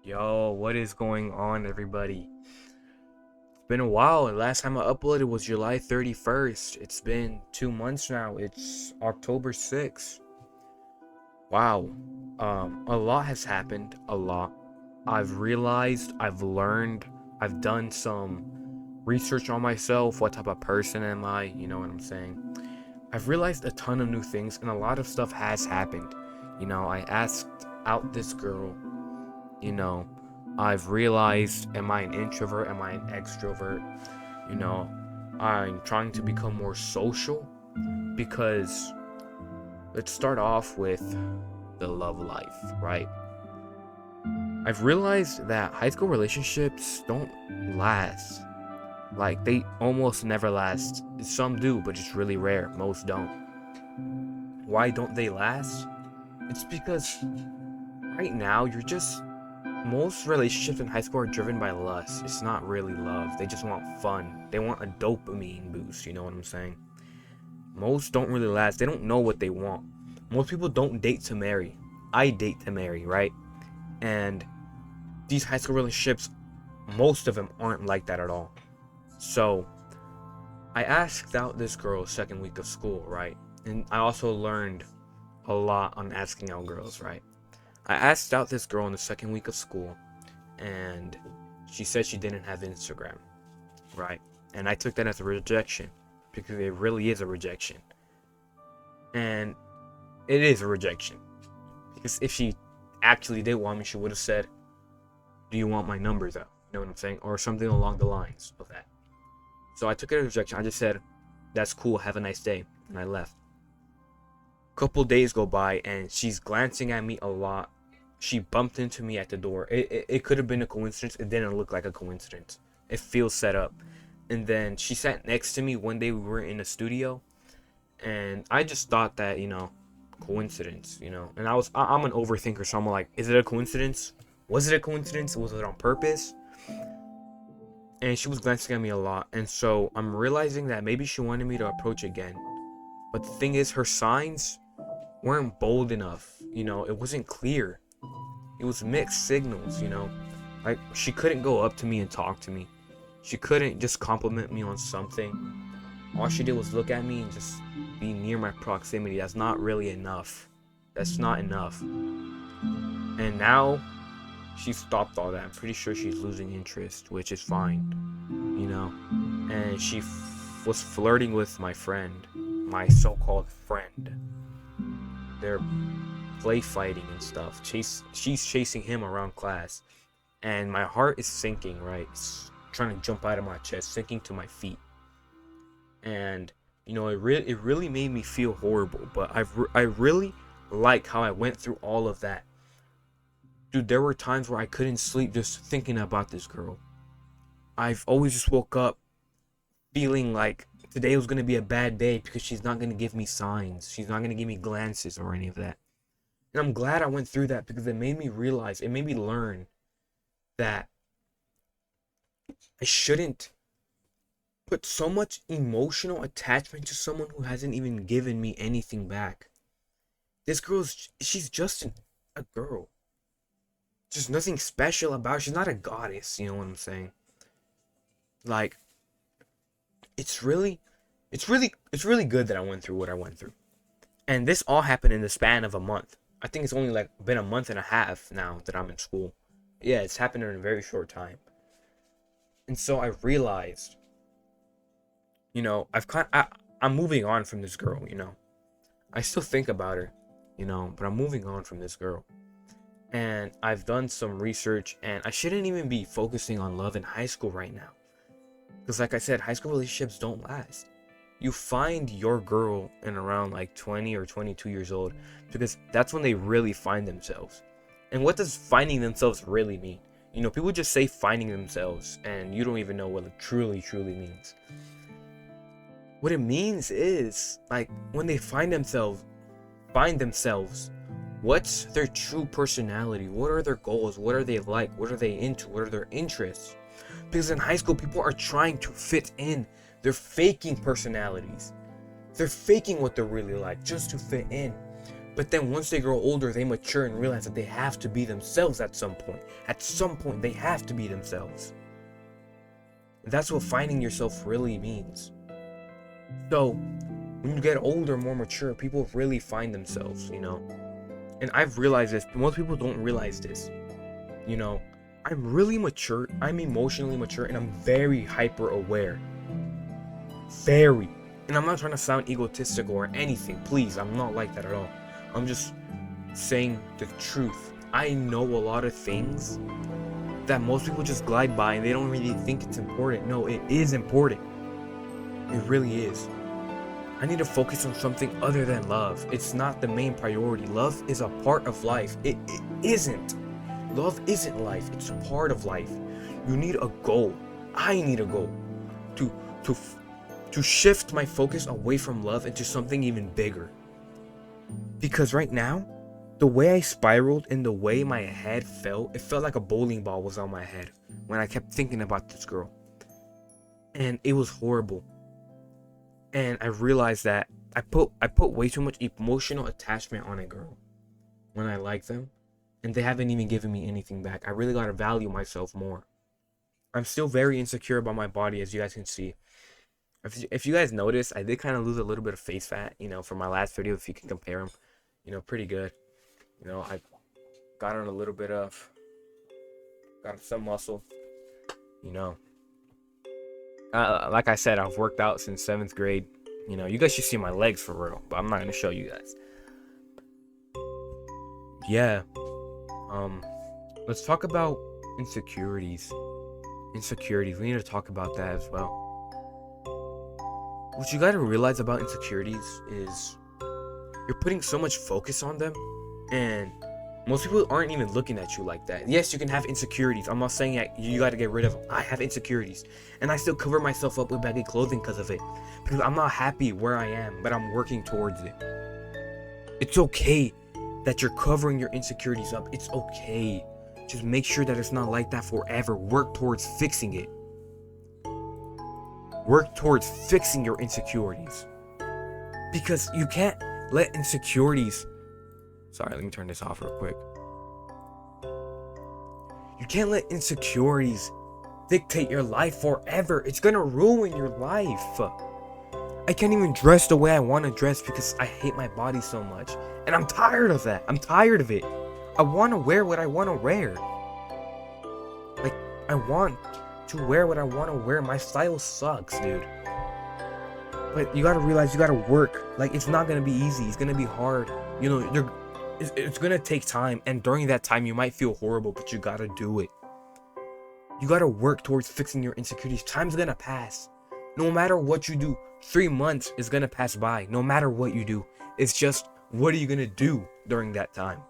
Yo, what is going on, everybody? It's been a while. The last time I uploaded was July 31st. It's been 2 months now. It's October 6th. Wow. A lot has happened. A lot. I've realized, I've learned, I've done some research on myself. What type of person am I? You know what I'm saying? I've realized a ton of new things, and a lot of stuff has happened. I asked out this girl. you know I've realized, am I an introvert, am I an extrovert? you know I'm trying to become more social, because let's start off with the love life, right? I've realized that high school relationships don't last. Like, they almost never last. Some do, but it's really rare. Most don't. Why don't they last? It's because right now you're just most relationships in high school are driven by lust. It's not really love. They just want fun. They want a dopamine boost, you know what I'm saying? Most don't really last. They don't know what they want. Most people don't date to marry. I date to marry, right? And these high school relationships, most of them aren't like that at all. So, I asked out this girl second week of school, right? And I also learned a lot on asking out girls, right? I asked out this girl in the second week of school, and she said she didn't have Instagram, right? And I took that as a rejection, because it really is a rejection. And it is a rejection, because if she actually did want me, she would have said, "Do you want my number, though?" You know what I'm saying? Or something along the lines of that. So I took it as a rejection. I just said, "That's cool, have a nice day," and I left. Couple days go by, and she's glancing at me a lot. She bumped into me at the door. It could have been a coincidence. It didn't look like a coincidence. It feels set up. And then she sat next to me one day. We were in the studio, and I just thought that, coincidence, and I'm an overthinker, so I'm like, is it a coincidence? Was it a coincidence? Was it on purpose? And she was glancing at me a lot, and so I'm realizing that maybe she wanted me to approach again. But the thing is, her signs weren't bold enough. It wasn't clear. It was mixed signals. Like, she couldn't go up to me and talk to me. She couldn't just compliment me on something. All she did was look at me and just be near my proximity. That's not really enough. That's not enough. And now she stopped all that. I'm pretty sure she's losing interest, which is fine. And she was flirting with my friend, my so-called friend. They're play fighting and stuff. She's chasing him around class, and my heart is sinking. Right, it's trying to jump out of my chest, sinking to my feet. And it really made me feel horrible. But I really like how I went through all of that. Dude, there were times where I couldn't sleep just thinking about this girl. I've always just woke up feeling like today was going to be a bad day, because she's not going to give me signs. She's not going to give me glances or any of that. And I'm glad I went through that, because it made me realize, it made me learn that I shouldn't put so much emotional attachment to someone who hasn't even given me anything back. This she's just a girl. There's nothing special about her. She's not a goddess, you know what I'm saying? Like, it's really good that I went through what I went through. And this all happened in the span of a month. I think it's only like been a month and a half now that I'm in school. Yeah, it's happened in a very short time. And so I realized, I'm moving on from this girl, I still think about her, but I'm moving on from this girl. And I've done some research, and I shouldn't even be focusing on love in high school right now. Because like I said, high school relationships don't last. You find your girl in around like 20 or 22 years old, because that's when they really find themselves. And what does finding themselves really mean? People just say finding themselves, and you don't even know what it truly means. What it means is, like, when they find themselves, what's their true personality? What are their goals? What are they like? What are they into? What are their interests? Because in high school, people are trying to fit in. They're faking personalities. They're faking what they're really like just to fit in. But then once they grow older, they mature and realize that they have to be themselves at some point. At some point, they have to be themselves. That's what finding yourself really means. So, when you get older, more mature, people really find themselves, you know? And I've realized this, but most people don't realize this. You know, I'm really mature, I'm emotionally mature, and I'm very hyper aware. Very. And I'm not trying to sound egotistical or anything, please, I'm not like that at all. I'm just saying the truth. I know a lot of things that most people just glide by and they don't really think it's important. No, it is important. It really is. I need to focus on something other than love. It's not the main priority. Love is a part of life. It isn't. Love isn't life. It's a part of life. You need a goal. I need a goal to shift my focus away from love into something even bigger. Because right now, the way I spiraled and the way my head felt, it felt like a bowling ball was on my head when I kept thinking about this girl. And it was horrible. And I realized that I put way too much emotional attachment on a girl when I like them, and they haven't even given me anything back. I really gotta value myself more. I'm still very insecure about my body, as you guys can see. If you guys notice, I did kind of lose a little bit of face fat, you know, from my last video. If you can compare them, you know, pretty good. You know, I got on a little bit of, got some muscle, you know. Like I said, I've worked out since 7th grade. You know, you guys should see my legs for real, but I'm not gonna show you guys. Yeah. Let's talk about insecurities. Insecurities. We need to talk about that as well. What you gotta realize about insecurities is you're putting so much focus on them, and most people aren't even looking at you like that. Yes, you can have insecurities. I'm not saying that you gotta get rid of them. I have insecurities, and I still cover myself up with baggy clothing because of it. Because I'm not happy where I am, but I'm working towards it. It's okay that you're covering your insecurities up. It's okay. Just make sure that it's not like that forever. Work towards fixing it. Work towards fixing your insecurities. Because you can't let insecurities... Sorry, let me turn this off real quick. You can't let insecurities dictate your life forever. It's gonna ruin your life. I can't even dress the way I want to dress because I hate my body so much. And I'm tired of that. I'm tired of it. I want to wear what I want to wear. Like, I want to wear what I want to wear. My style sucks, dude. But you gotta realize you gotta work. Like, it's not gonna be easy. It's gonna be hard. You know, it's gonna take time. And during that time, you might feel horrible, but you gotta do it. You gotta work towards fixing your insecurities. Time's gonna pass. No matter what you do, 3 months is gonna pass by. No matter what you do. It's just, what are you gonna do during that time?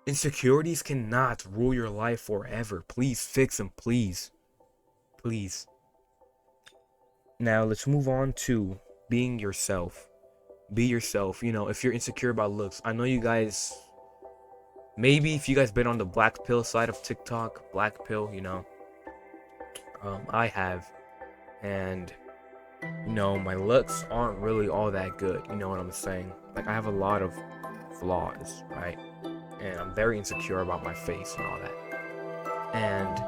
Insecurities cannot rule your life forever. Please fix them, please. Please. Now, let's move on to being yourself. Be yourself. You know, if you're insecure about looks, I know you guys, maybe if you guys been on the black pill side of TikTok, black pill, you know, I have, and you know, my looks aren't really all that good, you know what I'm saying? Like, I have a lot of flaws, right? And I'm very insecure about my face and all that. And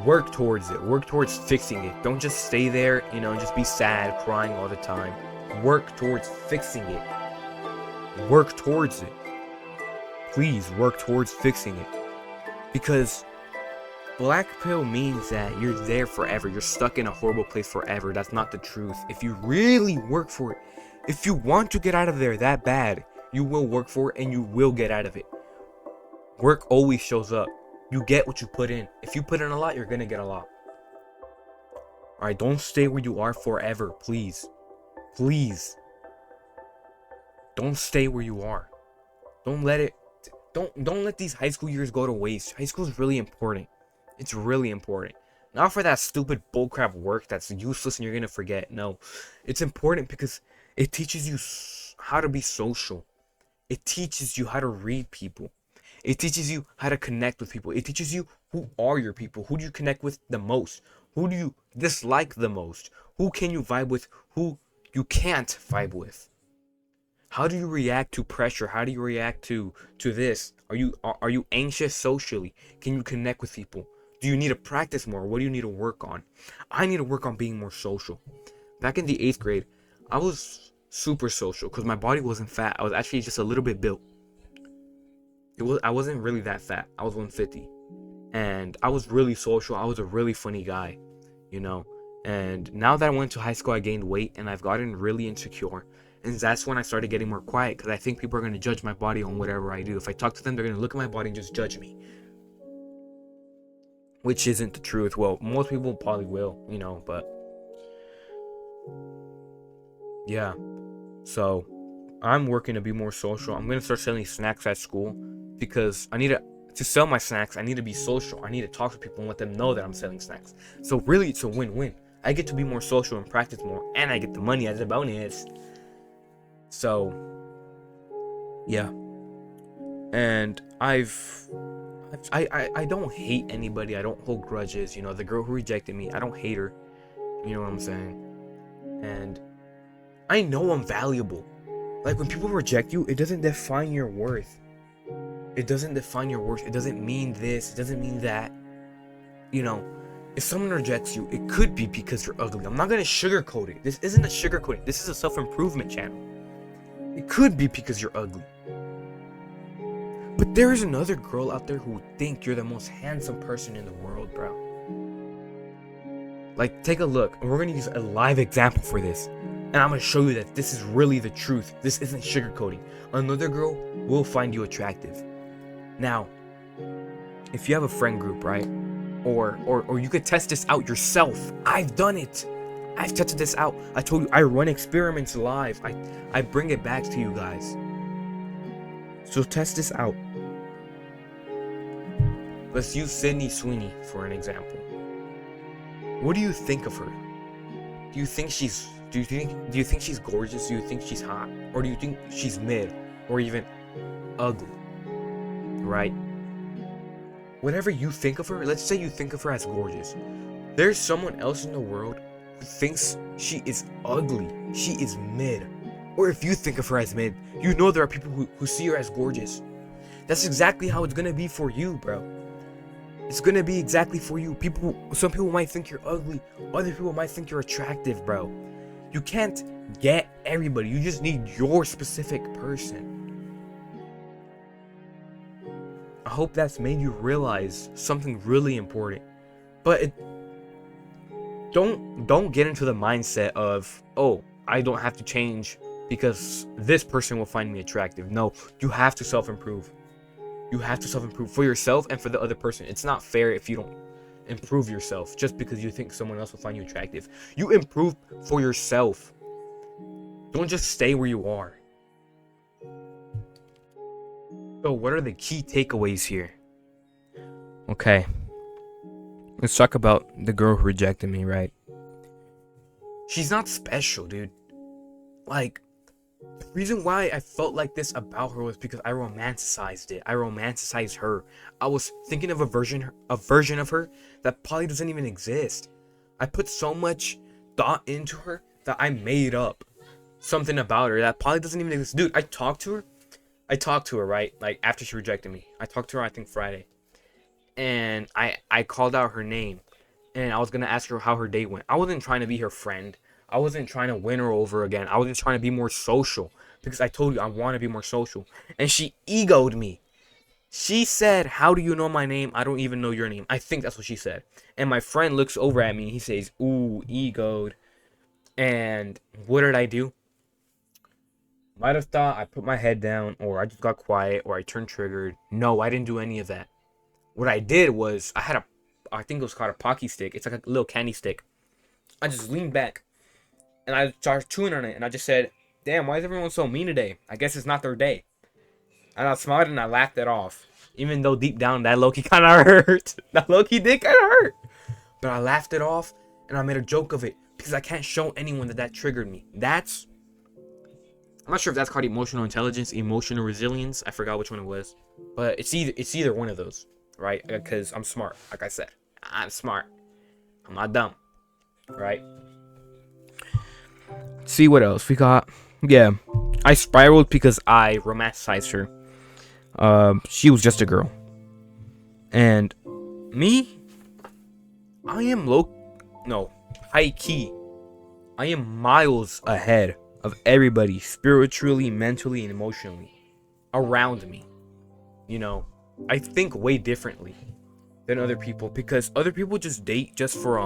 work towards it. Work towards fixing it. Don't just stay there, you know, and just be sad, crying all the time. Work towards fixing it. Work towards it. Please work towards fixing it. Because black pill means that you're there forever. You're stuck in a horrible place forever. That's not the truth. If you really work for it, if you want to get out of there that bad, you will work for it and you will get out of it. Work always shows up. You get what you put in. If you put in a lot, you're gonna get a lot. Alright, don't stay where you are forever, please. Please. Don't stay where you are. Don't let it, don't let these high school years go to waste. High school is really important. It's really important. Not for that stupid bullcrap work that's useless and you're gonna forget. No. It's important because it teaches you how to be social. It teaches you how to read people. It teaches you how to connect with people. It teaches you who are your people. Who do you connect with the most? Who do you dislike the most? Who can you vibe with? Who you can't vibe with? How do you react to pressure? How do you react to this? Are you anxious socially? Can you connect with people? Do you need to practice more? What do you need to work on? I need to work on being more social. Back in the 8th grade, I was super social because my body wasn't fat. I was actually just a little bit built. I wasn't really that fat. I was 150. And I was really social. I was a really funny guy, you know. And now that I went to high school, I gained weight and I've gotten really insecure. And that's when I started getting more quiet because I think people are going to judge my body on whatever I do. If I talk to them, they're going to look at my body and just judge me. Which isn't the truth. Well, most people probably will, you know, but yeah. So I'm working to be more social. I'm going to start selling snacks at school because I need to sell my snacks. I need to be social. I need to talk to people and let them know that I'm selling snacks. So really, it's a win-win. I get to be more social and practice more, and I get the money as a bonus. So, yeah. And I don't hate anybody. I don't hold grudges. You know, the girl who rejected me, I don't hate her. You know what I'm saying? And I know I'm valuable. Like, when people reject you, it doesn't define your worth. It doesn't define your worth. It doesn't mean this. It doesn't mean that. You know, if someone rejects you, it could be because you're ugly. I'm not going to sugarcoat it. This isn't a sugarcoating. This is a self-improvement channel. It could be because you're ugly. But there is another girl out there who would think you're the most handsome person in the world, bro. Like, take a look. And we're going to use a live example for this. And I'm going to show you that this is really the truth. This isn't sugarcoating. Another girl will find you attractive. Now, if you have a friend group, right? Or you could test this out yourself. I've done it. I've tested this out. I told you I run experiments live. I bring it back to you guys. So test this out. Let's use Sydney Sweeney for an example. What do you think of her? Do you think she's gorgeous? Do you think she's hot? Or do you think she's mid or even ugly? Right? Whatever you think of her, let's say you think of her as gorgeous. There's someone else in the world who thinks she is ugly. She is mid. Or if you think of her as mid, you know there are people who see her as gorgeous. That's exactly how it's gonna be for you, bro. It's gonna be exactly for you. Some people might think you're ugly. Other people might think you're attractive, bro. You can't get everybody. You just need your specific person. I hope that's made you realize something really important. But don't get into the mindset of, oh, I don't have to change because this person will find me attractive. No, you have to self-improve. You have to self-improve for yourself and for the other person. It's not fair if you don't improve yourself just because you think someone else will find you attractive. You improve for yourself. Don't just stay where you are. So what are the key takeaways here? Okay. Let's talk about the girl who rejected me, right? She's not special, dude. Like, the reason why I felt like this about her was because I romanticized it. I romanticized her. I was thinking of a version of her that probably doesn't even exist. I put so much thought into her that I made up something about her that probably doesn't even exist. Dude, I talked to her, right? Like, after she rejected me. I talked to her, I think, Friday. And I called out her name. And I was going to ask her how her day went. I wasn't trying to be her friend. I wasn't trying to win her over again. I was just trying to be more social. Because I told you I want to be more social. And she egoed me. She said, "How do you know my name? I don't even know your name." I think that's what she said. And my friend looks over at me and he says, "Ooh, egoed." And what did I do? Might have thought I put my head down, or I just got quiet, or I turned triggered. No, I didn't do any of that. What I did was, I think it was called a Pocky stick. It's like a little candy stick. I just leaned back, and I started chewing on it, and I just said, "Damn, why is everyone so mean today? I guess it's not their day." And I smiled and I laughed it off. Even though deep down, that low-key kind of hurt. That low-key did kind of hurt. But I laughed it off, and I made a joke of it, because I can't show anyone that triggered me. I'm not sure if that's called emotional intelligence, emotional resilience. I forgot which one it was. But it's either one of those, right? Because I'm smart. Like I said, I'm smart. I'm not dumb, right? See what else we got. Yeah, I spiraled because I romanticized her. She was just a girl, and me, I am high key. I am miles ahead of everybody spiritually, mentally, and emotionally around me. You know, I think way differently than other people because other people just date just for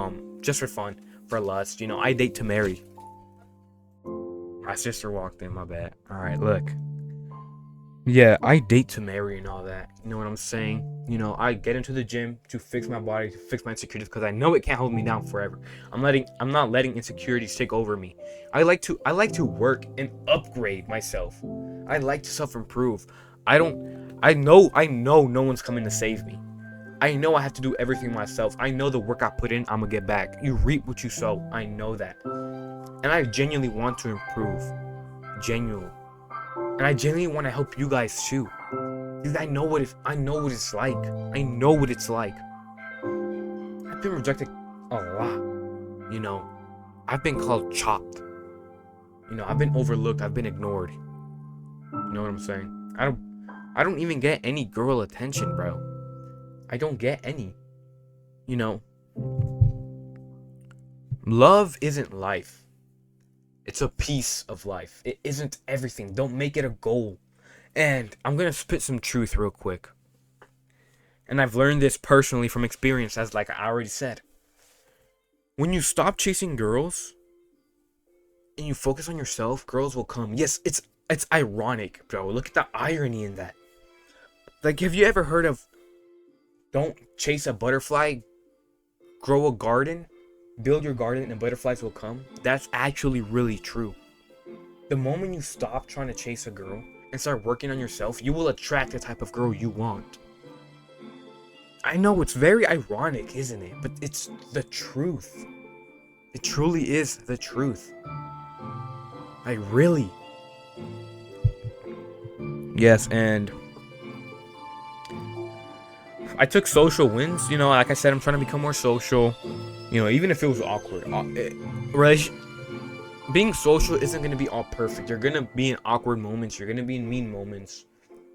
fun, for lust. You know, I date to marry. My sister walked in, my bad. All right, look. Yeah, I date to marry and all that. You know what I'm saying? You know, I get into the gym to fix my body, to fix my insecurities because I know it can't hold me down forever. I'm not letting insecurities take over me. I like to work and upgrade myself. I like to self-improve. I know no one's coming to save me. I know I have to do everything myself. I know the work I put in, I'm gonna get back. You reap what you sow. I know that. And I genuinely want to improve. Genuinely. And I genuinely want to help you guys too. Because I know what it's like. I know what it's like. I've been rejected a lot. You know. I've been called chopped. You know, I've been overlooked. I've been ignored. You know what I'm saying? I don't even get any girl attention, bro. I don't get any. You know. Love isn't life. It's a piece of life. It isn't everything. Don't make it a goal. And I'm going to spit some truth real quick. And I've learned this personally from experience, as like I already said. When you stop chasing girls and you focus on yourself, girls will come. Yes, it's ironic, bro. Look at the irony in that. Like, have you ever heard of don't chase a butterfly, grow a garden, build your garden and butterflies will come? That's actually really true. The moment you stop trying to chase a girl and start working on yourself, you will attract the type of girl you want. I know it's very ironic, isn't it? But it's the truth. It truly is the truth. Like, really. Yes, and I took social wins. You know, like I said, I'm trying to become more social. You know, even if it was awkward. Being social isn't going to be all perfect. You're going to be in awkward moments. You're going to be in mean moments.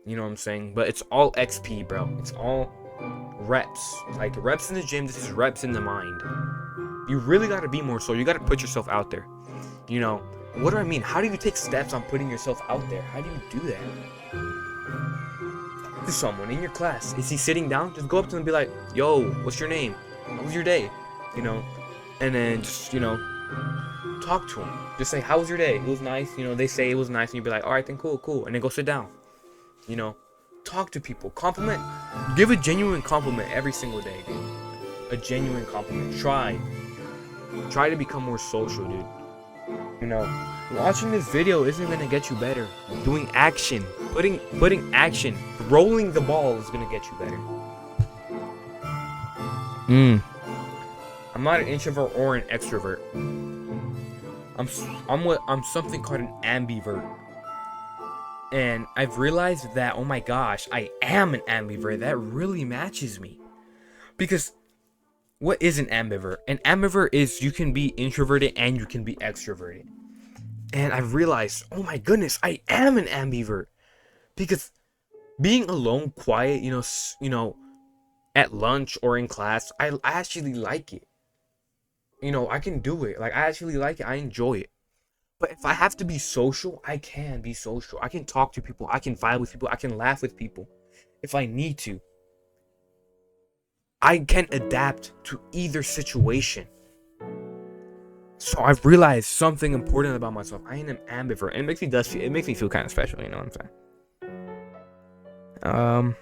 You know what I'm saying? But it's all XP, bro. It's all reps. Like, reps in the gym. This is reps in the mind. You really got to be more so. You got to put yourself out there. You know, what do I mean? How do you take steps on putting yourself out there? How do you do that? To someone in your class. Is he sitting down? Just go up to him and be like, yo, what's your name? How was your day? You know? And then just, you know, talk to him. Just say, how was your day? It was nice. You know, they say it was nice. And you'd be like, all right, then cool. And then go sit down. You know? Talk to people. Compliment. Give a genuine compliment every single day, dude. A genuine compliment. Try to become more social, dude. You know, watching this video isn't gonna get you better. Doing action, putting action, rolling the ball is gonna get you better. I'm not an introvert or an extrovert. I'm something called an ambivert. And I've realized that, oh my gosh, I am an ambivert. That really matches me. Because what is an ambivert? An ambivert is you can be introverted and you can be extroverted. And I've realized, oh my goodness, I am an ambivert. Because being alone, quiet, you know, at lunch or in class, I actually like it. You know, I can do it. Like, I actually like it. I enjoy it. But if I have to be social, I can be social. I can talk to people. I can vibe with people. I can laugh with people if I need to. I can adapt to either situation. So I've realized something important about myself. I am an ambivert. And it makes me feel kind of special, you know what I'm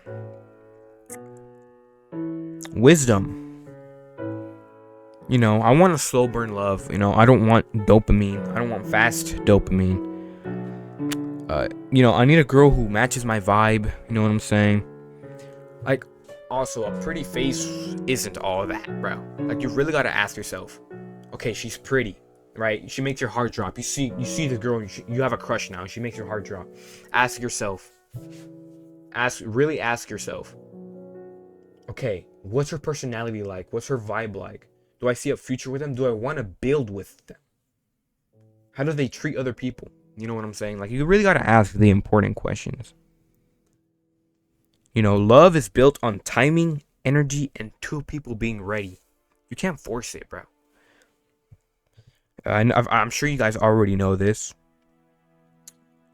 saying? Wisdom. You know, I want a slow burn love. You know, I don't want dopamine. I don't want fast dopamine. You know, I need a girl who matches my vibe. You know what I'm saying? Like, also, a pretty face isn't all that, bro. Like, you really gotta ask yourself, okay, she's pretty, right? She makes your heart drop. You see the girl, you have a crush now. She makes your heart drop. Ask yourself. Really ask yourself, okay, what's her personality like? What's her vibe like? Do I see a future with them? Do I want to build with them? How do they treat other people? You know what I'm saying? Like, you really got to ask the important questions. You know, love is built on timing, energy, and two people being ready. You can't force it, bro. I'm sure you guys already know this.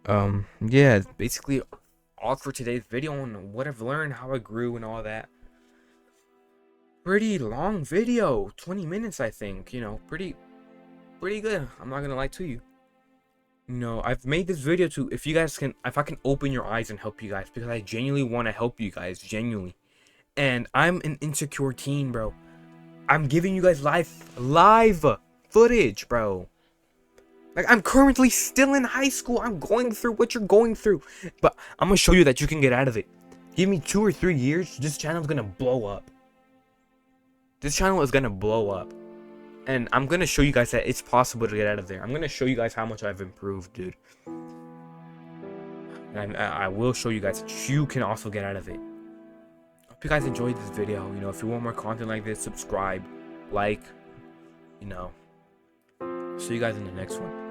Yeah, basically all for today's video on what I've learned, how I grew, and all that. Pretty long video, 20 minutes, I think. You know, pretty good. I'm not gonna lie to you. You know, I've made this video to, if I can open your eyes and help you guys, because I genuinely want to help you guys, genuinely. And I'm an insecure teen, bro. I'm giving you guys live footage, bro. Like, I'm currently still in high school. I'm going through what you're going through. But I'm going to show you that you can get out of it. Give me 2 or 3 years, this channel is going to blow up. This channel is going to blow up. And I'm going to show you guys that it's possible to get out of there. I'm going to show you guys how much I've improved, dude. And I will show you guys that you can also get out of it. Hope you guys enjoyed this video. You know, if you want more content like this, subscribe, like, you know. See you guys in the next one.